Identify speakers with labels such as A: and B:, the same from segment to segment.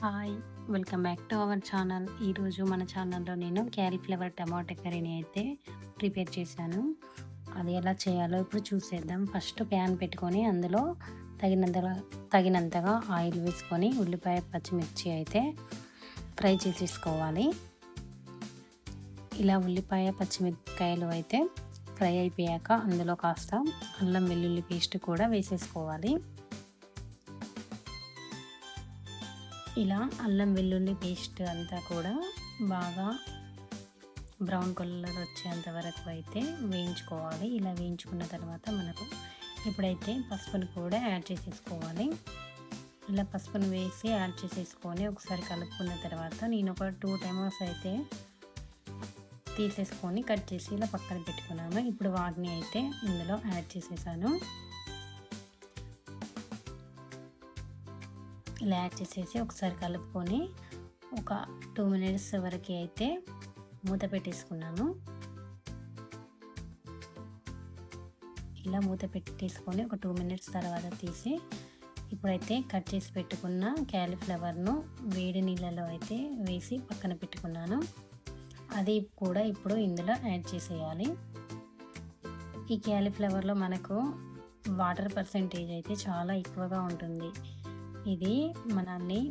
A: Hi! Welcome back to our channel. ఈరోజు మన ఛానల్‌లో నేను క్యాలీఫ్లవర్ టమాటా కర్రీని అయితే ప్రిపేర్ చేశాను. అది ఎలా చేయాలో ఇప్పుడు చూసేద్దాం. ఫస్ట్ ప్యాన్ పెట్టుకొని అందులో తగినంతగా తగినంతగా ఆయిల్ వేసుకొని ఉల్లిపాయ, పచ్చిమిర్చి అయితే ఫ్రై చేసేసుకోవాలి. ఇలా ఉల్లిపాయ, పచ్చిమిరపకాయలు అయితే ఫ్రై అయిపోయాక అందులో కాస్త అల్లం వెల్లుల్లి పేస్ట్ కూడా వేసేసుకోవాలి. ఇలా అల్లం వెల్లుల్లి పేస్ట్ అంతా కూడా బాగా బ్రౌన్ కలర్ వచ్చేంత వరకు అయితే వేయించుకోవాలి. ఇలా వేయించుకున్న తర్వాత మనకు ఇప్పుడైతే పసుపును కూడా యాడ్ చేసేసుకోవాలి. ఇలా పసుపును వేసి యాడ్ చేసేసుకొని ఒకసారి కలుపుకున్న తర్వాత నేను ఒక 2 టమాటోస్ అయితే తీసేసుకొని కట్ చేసి ఇలా పక్కన పెట్టుకున్నాను. ఇప్పుడు వాటిని అయితే ఇందులో యాడ్ చేసేసాను. ఇలా యాడ్ చేసేసి ఒకసారి కలుపుకొని ఒక 2 మినిట్స్ వరకు అయితే మూత పెట్టేసుకున్నాను. ఇలా మూత పెట్టేసుకొని ఒక 2 మినిట్స్ తర్వాత తీసి ఇప్పుడైతే కట్ చేసి పెట్టుకున్న క్యాలీఫ్లవర్ను వేడి నీళ్ళలో అయితే వేసి పక్కన పెట్టుకున్నాను. అది కూడా ఇప్పుడు ఇందులో యాడ్ చేసేయాలి. ఈ క్యాలీఫ్లవర్లో మనకు వాటర్ పర్సెంటేజ్ అయితే చాలా ఎక్కువగా ఉంటుంది. ఇది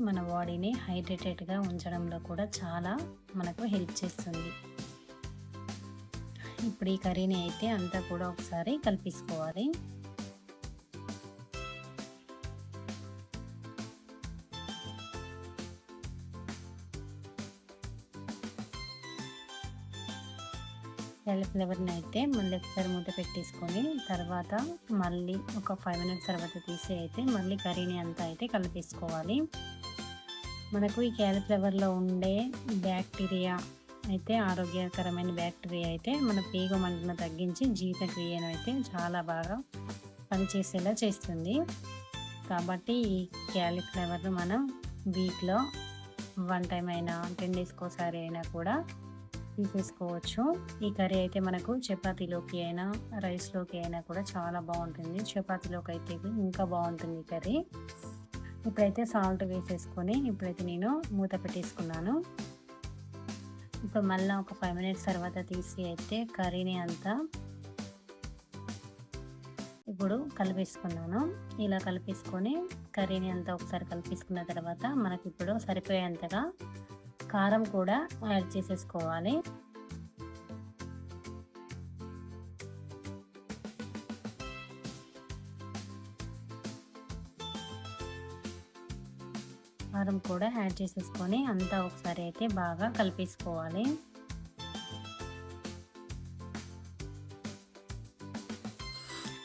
A: మన బాడీని హైడ్రేటెడ్గా ఉంచడంలో కూడా చాలా మనకు హెల్ప్ చేస్తుంది. ఇప్పుడు ఈ కర్రీని అయితే అంతా కూడా ఒకసారి కలిపేసుకోవాలి. క్యాలీఫ్లవర్ని అయితే మళ్ళీ ఒకసారి మూత పెట్టేసుకొని తర్వాత మళ్ళీ ఒక 5 మినిట్స్ తర్వాత తీసి అయితే మళ్ళీ కర్రీని అంతా అయితే కలిపేసుకోవాలి. మనకు ఈ క్యాలీఫ్లవర్లో ఉండే బ్యాక్టీరియా అయితే ఆరోగ్యకరమైన బ్యాక్టీరియా అయితే మన పేగు మంటను తగ్గించి జీర్ణక్రియను అయితే చాలా బాగా పనిచేసేలా చేస్తుంది. కాబట్టి ఈ క్యాలీఫ్లవర్ను మనం వీక్లో 1 టైం అయినా 10 డేస్కి ఒకసారి అయినా కూడా తీసేసుకోవచ్చు. ఈ కర్రీ అయితే మనకు చపాతీలోకి అయినా రైస్లోకి అయినా కూడా చాలా బాగుంటుంది. చపాతీలోకి అయితే ఇంకా బాగుంటుంది కర్రీ. ఇప్పుడైతే సాల్ట్ వేసేసుకొని ఇప్పుడైతే నేను మూత పెట్టేసుకున్నాను. ఇప్పుడు మళ్ళీ ఒక 5 మినిట్స్ తర్వాత తీసి అయితే కర్రీని అంతా ఇప్పుడు కలిపేసుకున్నాను. ఇలా కలిపేసుకొని కర్రీని అంతా ఒకసారి కలిపేసుకున్న తర్వాత మనకి ఇప్పుడు సరిపోయేంతగా కారం కూడా యాడ్ చేసేసుకోవాలి. కారం కూడా యాడ్ చేసేసుకొని అంతా ఒకసారి అయితే బాగా కలిపేసుకోవాలి.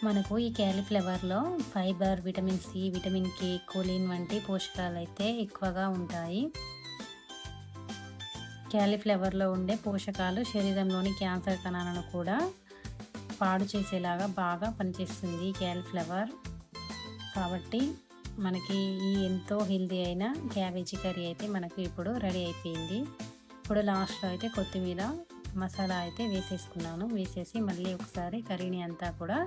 A: మనకు ఈ క్యాలీఫ్లవర్లో fibre, vitamin C, vitamin K, choline వంటి పోషకాలు అయితే ఎక్కువగా ఉంటాయి. క్యాలీఫ్లవర్లో ఉండే పోషకాలు శరీరంలోని క్యాన్సర్ కణాలను కూడా పాడు చేసేలాగా బాగా పనిచేస్తుంది క్యాలీఫ్లవర్. కాబట్టి మనకి ఈ ఎంతో హెల్తీ అయిన క్యాబేజీ కర్రీ అయితే మనకు ఇప్పుడు రెడీ అయిపోయింది. ఇప్పుడు లాస్ట్లో అయితే కొత్తిమీర మసాలా అయితే వేసేసుకున్నాను. వేసేసి మళ్ళీ ఒకసారి కర్రీని అంతా కూడా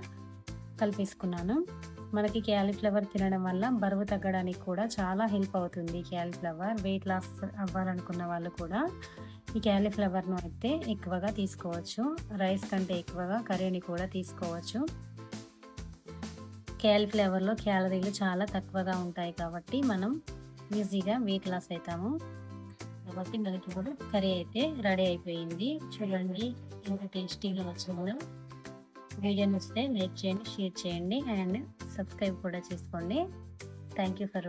A: కలిపేసుకున్నాను. మనకి క్యాలీఫ్లవర్ తినడం వల్ల బరువు తగ్గడానికి కూడా చాలా హెల్ప్ అవుతుంది. క్యాలీఫ్లవర్ వెయిట్ లాస్ అవ్వాలనుకున్న వాళ్ళు కూడా ఈ క్యాలీఫ్లవర్ను అయితే ఎక్కువగా తీసుకోవచ్చు. రైస్ కంటే ఎక్కువగా కర్రీని కూడా తీసుకోవచ్చు. క్యాలీఫ్లవర్లో క్యాలరీలు చాలా తక్కువగా ఉంటాయి కాబట్టి మనం ఈజీగా వెయిట్ లాస్ అవుతాము. కాబట్టి మనకి ఇప్పుడు కర్రీ అయితే రెడీ అయిపోయింది. చూడండి ఎంత టేస్టీగా వచ్చిందో. వీడియో నచ్చితే లైక్ చేయండి, షేర్ చేయండి అండ్ సబ్స్క్రైబ్ కూడా చేసుకోండి. Thank you for